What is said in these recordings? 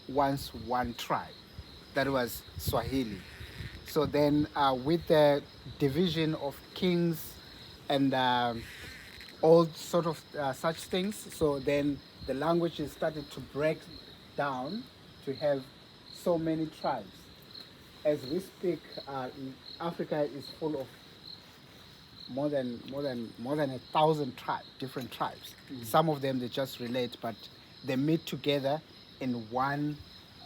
once one tribe that was Swahili. So then, with the division of kings and all sort of such things, so then the languages started to break down to have so many tribes. As we speak, Africa is full of more than 1,000 tribes, different tribes. Some of them they just relate, but they meet together in one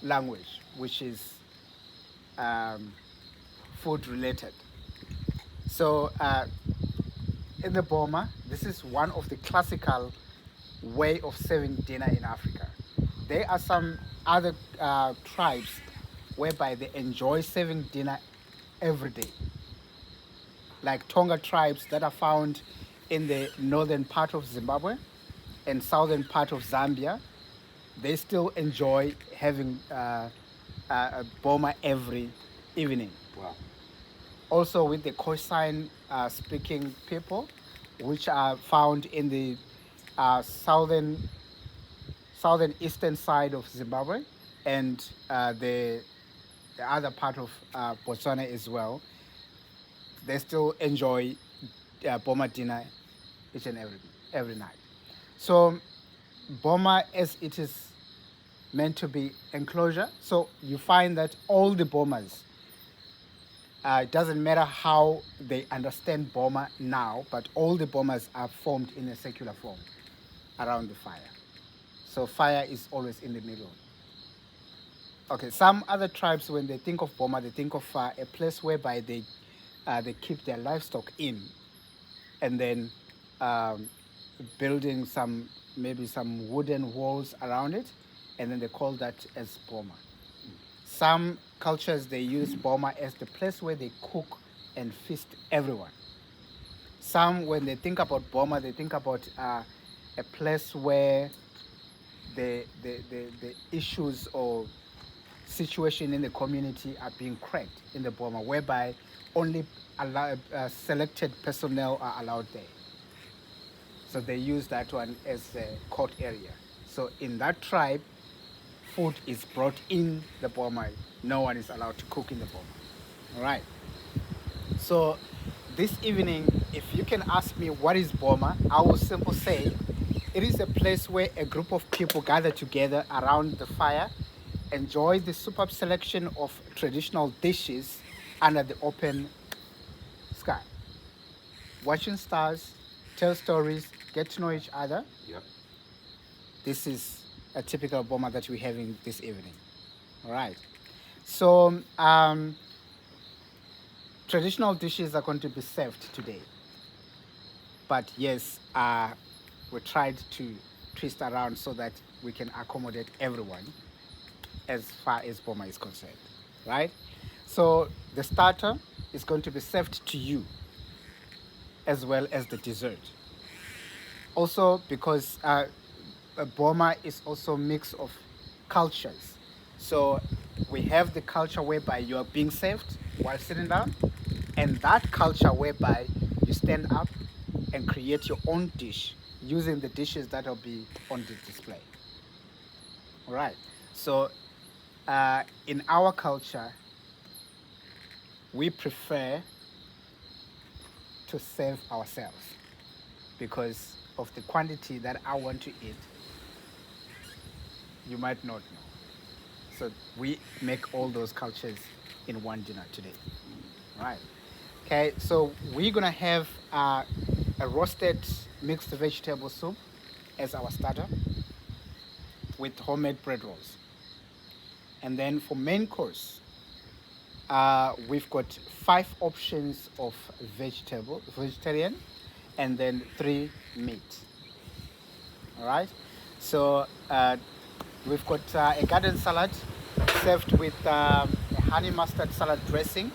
language, which is um, food related. So in the Boma, this is one of the classical way of serving dinner in Africa. There are some other tribes whereby they enjoy serving dinner every day, like Tonga tribes that are found in the northern part of Zimbabwe and southern part of Zambia. They still enjoy having a Boma every evening. Wow. Also with the Khoisan speaking people, which are found in the southern eastern side of Zimbabwe and the other part of Botswana as well. They still enjoy Boma dinner each and every night. So Boma, as it is meant to be enclosure, so you find that all the Bomas, it doesn't matter how they understand Boma now, but all the Bomas are formed in a circular form around the fire. So fire is always in the middle. Okay, some other tribes, when they think of Boma, they think of a place whereby they keep their livestock in, and then um, building maybe some wooden walls around it, and then they call that as Boma. Some cultures they use Boma as the place where they cook and feast everyone. Some, when they think about Boma, they think about a place where the issues or situation in the community are being cracked in the Boma, whereby only selected personnel are allowed there. So they use that one as a court area. So in that tribe, food is brought in the Boma. No one is allowed to cook in the Boma. All right. So this evening, if you can ask me what is Boma, I will simply say it is a place where a group of people gather together around the fire, enjoy the superb selection of traditional dishes under the open sky, watching stars, tell stories, get to know each other. Yep. This is a typical Boma that we're having this evening. All right. So traditional dishes are going to be served today. But yes, we tried to twist around so that we can accommodate everyone as far as Boma is concerned, right? So the starter is going to be served to you as well as the dessert. Also, because Boma is also a mix of cultures. So we have the culture whereby you are being served while sitting down, and that culture whereby you stand up and create your own dish using the dishes that will be on the display. All right. So in our culture, we prefer to serve ourselves because of the quantity that I want to eat. You might not know. So we make all those cultures in one dinner today. All right. Okay, so we're gonna have a roasted mixed vegetable soup as our starter with homemade bread rolls. And then for main course, we've got 5 options of vegetarian, and then 3 meat. All right. So we've got a garden salad served with a honey mustard salad dressing,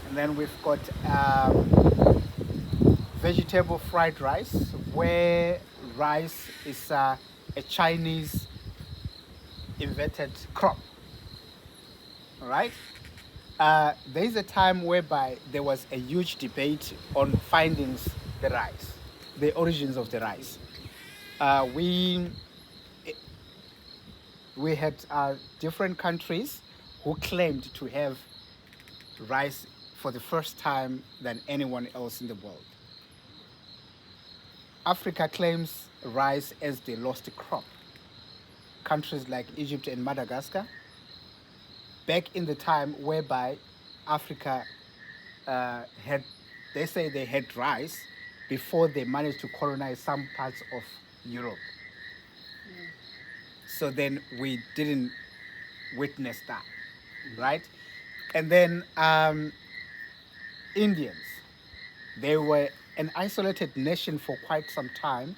and then we've got vegetable fried rice, where rice is a Chinese inverted crop. All right. There is a time whereby there was a huge debate on findings the rice, the origins of the rice. We we had different countries who claimed to have rice for the first time than anyone else in the world. Africa claims rice as the lost crop. Countries like Egypt and Madagascar, back in the time whereby Africa had, they say they had rice before they managed to colonize some parts of Europe. So then we didn't witness that, right? And then Indians, they were an isolated nation for quite some time,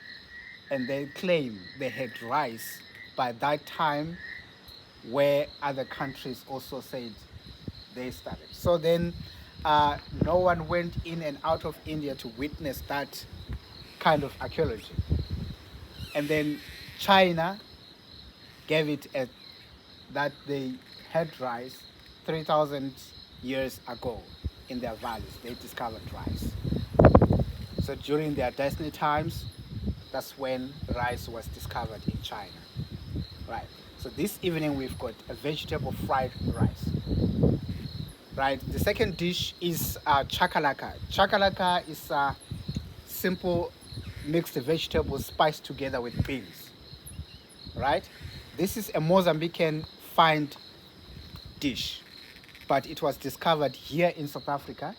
and they claim they had rice by that time, where other countries also said they started. So then no one went in and out of India to witness that kind of archaeology. And then China gave it a, that they had rice 3,000 years ago in their valleys. They discovered rice. So during their destiny times, that's when rice was discovered in China. Right. So this evening we've got a vegetable fried rice. Right. The second dish is chakalaka. Chakalaka is simple mixed vegetables spiced together with beans. Right. This is a Mozambican find dish, but it was discovered here in South Africa,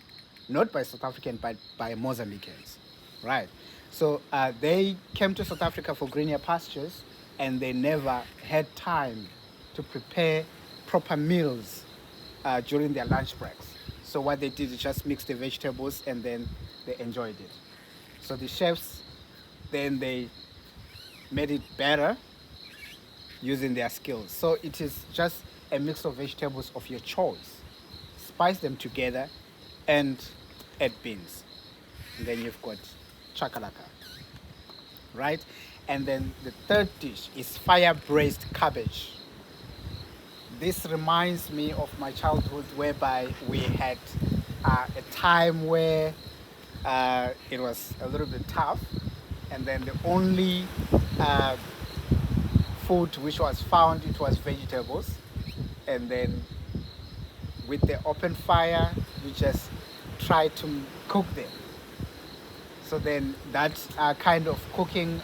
not by South Africans, but by Mozambicans. Right. So they came to South Africa for greener pastures, and they never had time to prepare proper meals during their lunch breaks. So what they did is just mix the vegetables and then they enjoyed it. So the chefs, then they made it better using their skills. So it is just a mix of vegetables of your choice. Spice them together and add beans. And then you've got chakalaka, right? And then the third dish is fire-braised cabbage. This reminds me of my childhood, whereby we had a time where it was a little bit tough, and then the only food which was found, it was vegetables, and then with the open fire we just try to cook them. So then that kind of cooking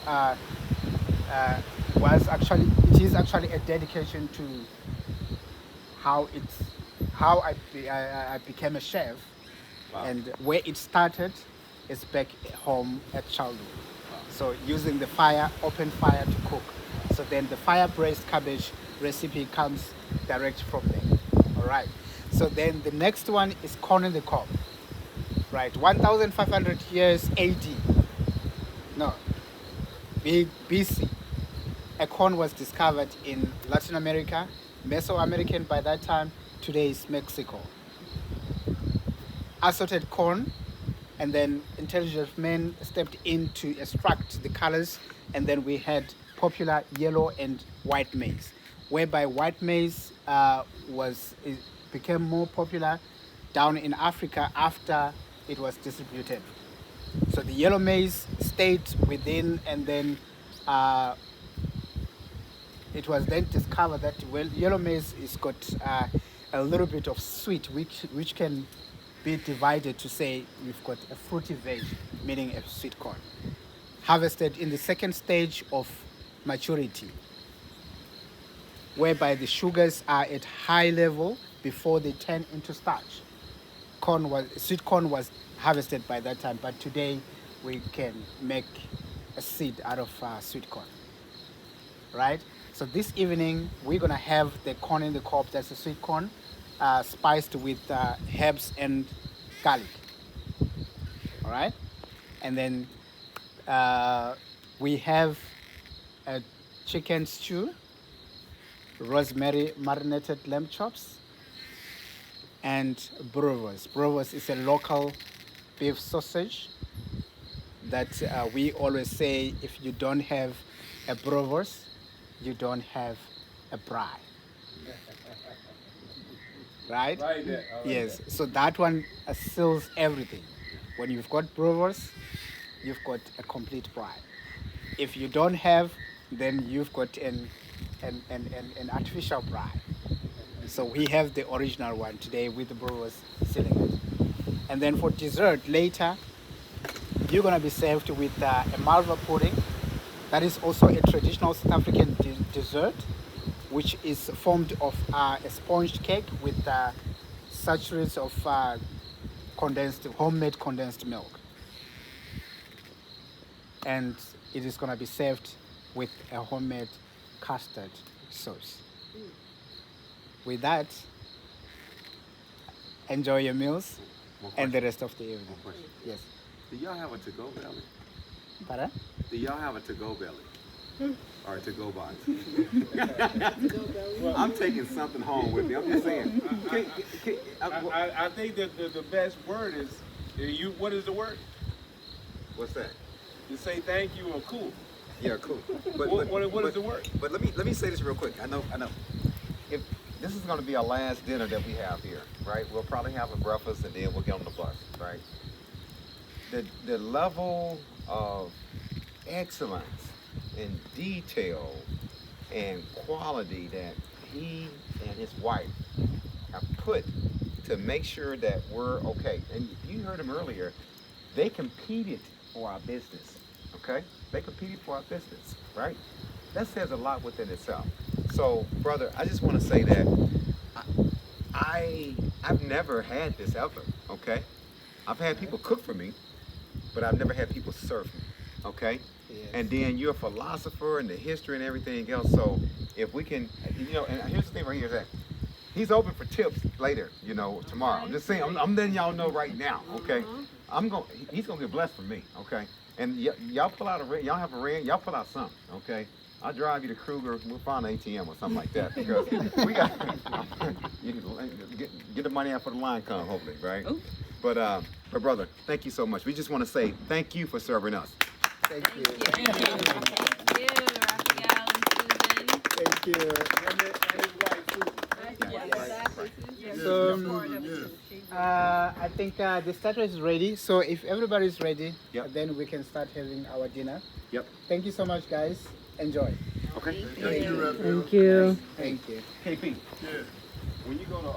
was actually, it is actually a dedication to how it's, how I became a chef. Wow. And where it started is back home at childhood. Wow. So using the fire, open fire to cook. So then the fire braised cabbage recipe comes direct from there. All right. So then the next one is corn on the cob. Right, 1,500 years AD. No, BC. A corn was discovered in Latin America, Mesoamerican by that time. Today is Mexico. Assorted corn, and then intelligent men stepped in to extract the colors, and then we had popular yellow and white maize, whereby white maize became more popular down in Africa after it was distributed. So the yellow maize stayed within, and then it was then discovered that, well, yellow maize is got a little bit of sweet, which can be divided to say we've got a fruity veg, meaning a sweet corn, harvested in the second stage of maturity, whereby the sugars are at high level before they turn into starch. Sweet corn was harvested by that time, but today we can make a seed out of sweet corn, right? So this evening we're gonna have the corn in the cob, that's the sweet corn, spiced with herbs and garlic, all right? And then we have a chicken stew, rosemary marinated lamb chops, and boerewors. Boerewors is a local beef sausage that we always say, if you don't have a boerewors, you don't have a braai. Right? Right there. Yes. That. So that one seals everything. When you've got boerewors, you've got a complete braai. If you don't have, then you've got an an artificial braai. So we have the original one today with the brewers selling it. And then for dessert later, you're gonna be served with a malva pudding. That is also a traditional South African dessert, which is formed of a sponge cake with sachets of homemade condensed milk. And it is gonna be served with a homemade custard sauce. With that, enjoy your meals One and the question. rest of the evening. One question. Yes. Do y'all have a to-go belly? Pardon? Do y'all have a to-go belly? Or a to-go box? I'm taking something home with me. I'm just saying. I think that the best word is, you. What is the word? What's that? You say thank you or cool. Yeah, cool. What is the word? But let me say this real quick. I know. If this is going to be our last dinner that we have here, right? We'll probably have a breakfast and then we'll get on the bus, right? The level of excellence and detail and quality that he and his wife have put to make sure that we're okay. And you heard him earlier. They competed for our business, okay? They competed for our business, right? That says a lot within itself. So, brother, I just want to say that I've never had this ever, okay? I've had people cook for me, but I've never had people serve me, okay? Yes. And then you're a philosopher and the history and everything else. So if we can, and here's the thing right here is that he's open for tips later, tomorrow. I'm just saying, I'm letting y'all know right now, okay? He's gonna get blessed from me, okay? And y'all pull out y'all have a ring, y'all pull out something, okay? I'll drive you to Kruger, we'll find an ATM or something like that because we got, you can get the money out for the line come, hopefully, right? But brother, thank you so much. We just want to say thank you for serving us. Thank you. Thank you, Rafael and Susan. Thank you. And his wife too. Exactly. Susan. So, I think the starter is ready. So if everybody is ready, Yep. then we can start having our dinner. Yep. Thank you so much, guys. Enjoy. Okay. Thank you, Raphael. Thank you. KP, Yeah. when you go to